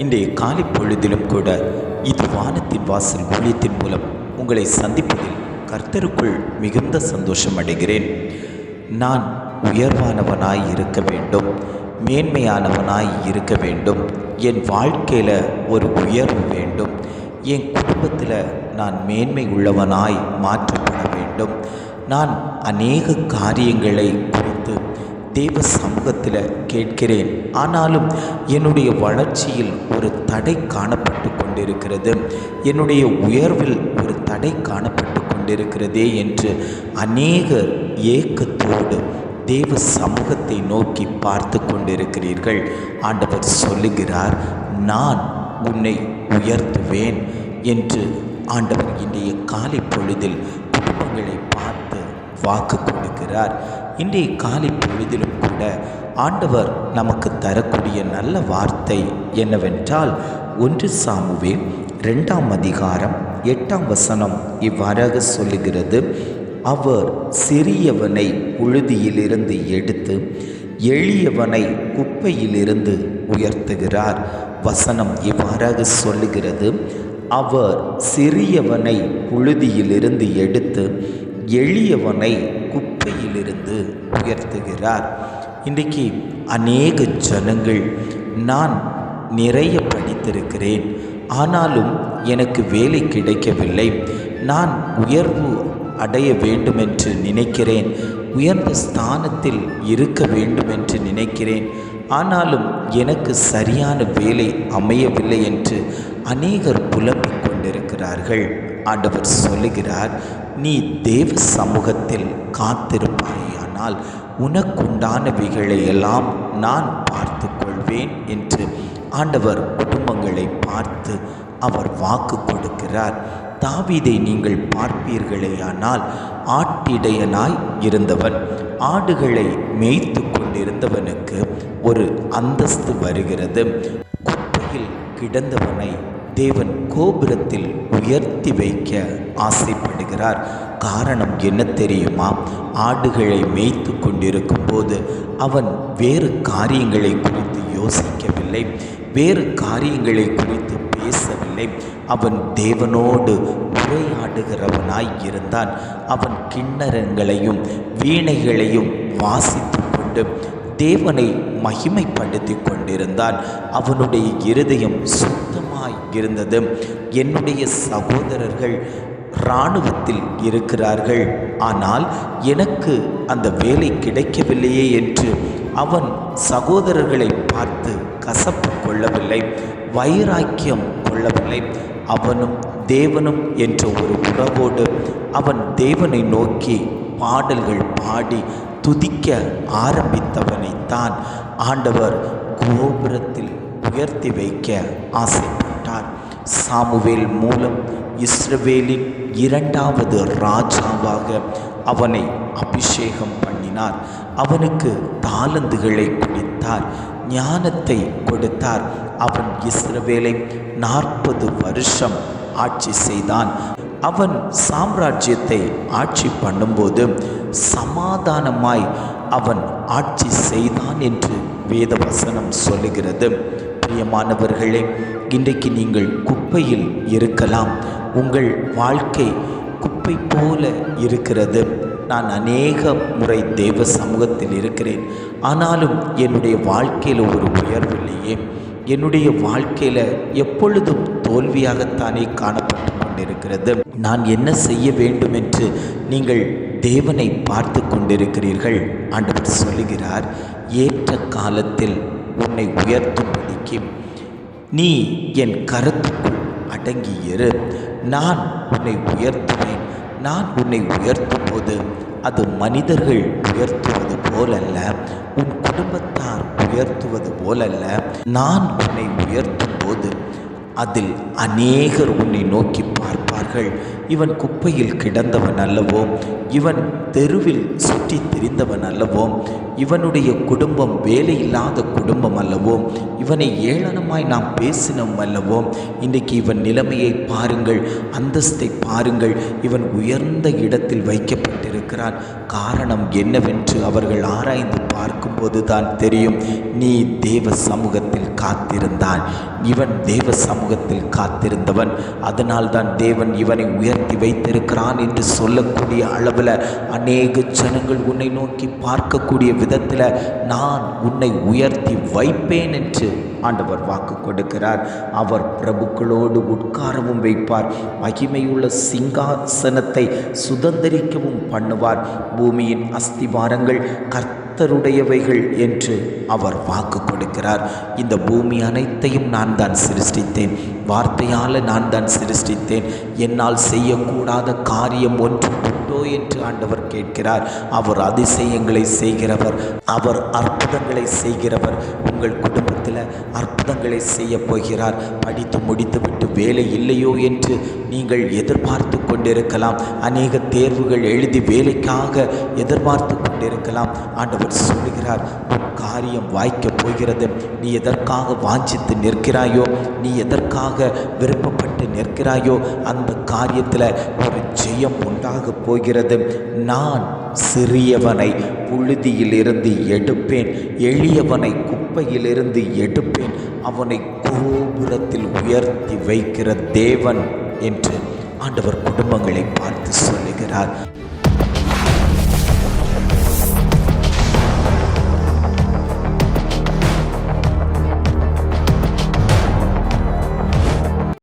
இன்றைய காலை பொழுதிலும் கூட இது வானத்தின் வாசல் ஊழியத்தின் மூலம் உங்களை சந்திப்பதில் கர்த்தருக்குள் மிகுந்த சந்தோஷம் அடைகிறேன். நான் உயர்வானவனாய் இருக்க வேண்டும், மேன்மையானவனாய் இருக்க வேண்டும், என் வாழ்க்கையில் ஒரு உயர்வு வேண்டும், என் குடும்பத்தில் நான் மேன்மை உள்ளவனாய் மாற்றப்பட வேண்டும். நான் அநேக காரியங்களை குறித்து தேவ சமூகத்தில் கேட்கிறேன். ஆனாலும் என்னுடைய வளர்ச்சியில் ஒரு தடை காணப்பட்டு கொண்டிருக்கிறது, என்னுடைய உயர்வில் ஒரு தடை காணப்பட்டு கொண்டிருக்கிறதே என்று அநேகர் ஏக்கத்தோடு தேவ சமூகத்தை நோக்கி பார்த்து கொண்டிருக்கிறீர்கள். ஆண்டவர் சொல்லுகிறார், நான் உன்னை உயர்த்துவேன் என்று ஆண்டவர் இன்றைய காலை பொழுதில் குடும்பங்களை பார்த்து வாக்கு கொடுக்கிறார். இன்றைய காலை பொழுதிலும் கூட ஆண்டவர் நமக்கு தரக்கூடிய நல்ல வார்த்தை என்னவென்றால், 1 சாமுவேல் 2ஆம் அதிகாரம் 8ஆம் வசனம் இவ்வாறாக சொல்லுகிறது, அவர் சிறியவனை புழுதியிலிருந்து எடுத்து எளியவனை குப்பையிலிருந்து உயர்த்துகிறார். வசனம் இவ்வாறாக சொல்லுகிறது, அவர் சிறியவனை புழுதியிலிருந்து எடுத்து எளியவனை குப்பையிலிருந்து உயர்த்துகிறார். இன்றைக்கு அநேக ஜனங்கள், நான் நிறைய படித்திருக்கிறேன், ஆனாலும் எனக்கு வேலை கிடைக்கவில்லை, நான் உயர்வு அடைய வேண்டுமென்று நினைக்கிறேன், உயர்ந்த ஸ்தானத்தில் இருக்க வேண்டுமென்று நினைக்கிறேன், ஆனாலும் எனக்கு சரியான வேலை அமையவில்லை என்று அநேகர் புலம்பிக் கொண்டிருக்கிறார்கள். ஆண்டவர் சொல்லுகிறார், நீ தேவ சமூகத்தில் காத்திருப்பாயானால் உனக்குண்டானவைகளை எல்லாம் நான் பார்த்து கொள்வேன் என்று ஆண்டவர் குடும்பங்களை பார்த்து அவர் வாக்கு கொடுக்கிறார். தாவீதை நீங்கள் பார்ப்பீர்களேயானால் ஆட்டிடையனாய் இருந்தவன், ஆடுகளை மேய்த்து கொண்டிருந்தவனுக்கு ஒரு அந்தஸ்து வருகிறது. குப்பையில் கிடந்தவனை தேவன் கோபுரத்தில் உயர்த்தி வைக்க ஆசைப்படுகிறார். காரணம் என்ன தெரியுமா? ஆடுகளை மேய்த்து கொண்டிருக்கும் போது அவன் வேறு காரியங்களை குறித்து யோசிக்கவில்லை, வேறு காரியங்களை குறித்து பேசவில்லை. அவன் தேவனோடு உரையாடுகிறவனாய் இருந்தான். அவன் கிண்ணறங்களையும் வீணைகளையும் வாசித்து கொண்டு தேவனை மகிமைப்படுத்தி கொண்டிருந்தான். அவனுடைய இருதயம் சுத்தமாய் இருந்தது. என்னுடைய சகோதரர்கள் இராணுவத்தில் இருக்கிறார்கள், ஆனால் எனக்கு அந்த வேலை கிடைக்கவில்லையே என்று அவன் சகோதரர்களை பார்த்து கசப்பு கொள்ளவில்லை, வைராக்கியம் கொள்ளவில்லை. அவனும் தேவனும் என்ற ஒரு உறவோடு அவன் தேவனை நோக்கி பாடல்கள் பாடி துதிக்க ஆரம்பித்தவனைத்தான் ஆண்டவர் கோபுரத்தில் உயர்த்தி வைக்க ஆசைப்பட்டார். சாமுவேல் மூலம் இஸ்ரவேலின் 2வது ராஜாவாக அவனை அபிஷேகம் பண்ணினார். அவனுக்கு தாலந்துகளை கொடுத்தார், ஞானத்தை கொடுத்தார். அவன் இஸ்ரவேலை 40 வருஷம் ஆட்சி செய்தான். அவன் சாம்ராஜ்யத்தை ஆட்சி பண்ணும்போது சமாதானமாய் அவன் ஆட்சி செய்தான் என்று வேதவசனம் சொல்லுகிறது. பிரியமானவர்களே, இன்றைக்கு நீங்கள் குப்பையில் இருக்கலாம், உங்கள் வாழ்க்கை குப்பை போல இருக்கிறது. நான் அநேக முறை தேவ சமூகத்தில் இருக்கிறேன், ஆனாலும் என்னுடைய வாழ்க்கையில் ஒரு உயர்வில்லையே, என்னுடைய வாழ்க்கையில் எப்பொழுதும் தோல்வியாகத்தானே காணப்பட்டு கொண்டிருக்கிறது. நான் என்ன செய்ய வேண்டும் என்று நீங்கள் தேவனை பார்த்து கொண்டிருக்கிறீர்கள். ஆண்டவர் சொல்லுகிறார், ஏற்ற காலத்தில் உன்னை உயர்த்தும்படிக்கு நீ என் கரத்துக்குள் அடங்கியிரு, நான் உன்னை உயர்த்துவேன். நான் உன்னை உயர்த்தும் போது அது மனிதர்கள் உயர்த்துவது போலல்ல, உன் குடும்பத்தார் உயர்த்துவது போலல்ல. நான் உன்னை உயர்த்தும் போது அதில் அநேகர் உன்னை நோக்கி பார்ப்பார்கள், இவன் குப்பையில் கிடந்தவன் அல்லவோ, இவன் தெருவில் சுற்றி திரிந்தவன் அல்லவோ, இவனுடைய குடும்பம் வேலையில்லாத குடும்பம் அல்லவோ, இவனை ஏளனமாய் நாம் பேசினோம் அல்லவோ, இன்றைக்கு இவன் நிலைமையை பாருங்கள், அந்தஸ்தை பாருங்கள், இவன் உயர்ந்த இடத்தில் வைக்கப்பட்டிருக்கிறான். கேட்கிறான். காரணம் என்னவென்று அவர்கள் ஆராய்ந்து பார்க்கும்போது தான் தெரியும். நீ தேவ சமூகத்தில் காத்திருந்தான். இவன் தேவ சமூகத்தில் காத்திருந்தவன். அதனால் தான் தேவன் இவனை உயர்த்தி வைத்திருக்கிறான் என்று சொல்லக்கூடிய அளவில் அநேக ஜனங்கள் உன்னை நோக்கி பார்க்கக்கூடிய விதத்தில் நான் உன்னை உயர்த்தி வைப்பேன் என்று ஆண்டவர் வாக்கு கொடுக்கிறார். அவர் பிரபுக்களோடு உட்காரவும் வைப்பார். மகிமையுள்ள சிங்காசனத்தை சுதந்திரிக்கவும் பண்ணுவார். பூமியின் அஸ்திவாரங்கள் கர்த்தருடையவைகள் என்று அவர் வாக்கு கொடுக்கிறார். இந்த பூமி அனைத்தையும் நான் தான் சிருஷ்டித்தேன். வார்த்தையால் நான் தான் சிருஷ்டித்தேன். என்னால் செய்யக்கூடாத காரியம் ஒன்று உண்டோ என்று ஆண்டவர் கேட்கிறார். அவர் அதிசயங்களை செய்கிறவர். அவர் அற்புதங்களை செய்கிறவர். உங்கள் குடும்பத்தில் அற்புதங்களை செய்ய போகிறார். படித்து முடித்துவிட்டு வேலை இல்லையோ என்று நீங்கள் எதிர்பார்த்து கொண்டிருக்கலாம். அநேக தேர்வுகள் எழுதி வேலைக்காக எதிர்பார்த்து கொண்டிருக்கலாம். ஆண்டவர் சொல்லுகிறார், காரியம் வாய்க்கப் போகிறது. நீ எதற்காக வாஞ்சித்து நிற்கிறாயோ, நீ எதற்காக விருப்பப்பட்டு நிற்கிறாயோ, அந்த காரியத்தில் ஒரு ஜெயம் உண்டாக போகிறது. நான் சிறியவனை புழுதியிலிருந்து எடுப்பேன், எளியவனை குப்பையிலிருந்து எடுப்பேன், அவனை கோபுரத்தில் உயர்த்தி வைக்கிற தேவன் என்று ஆண்டவர் குடும்பங்களை பார்த்து சொல்லுகிறார்.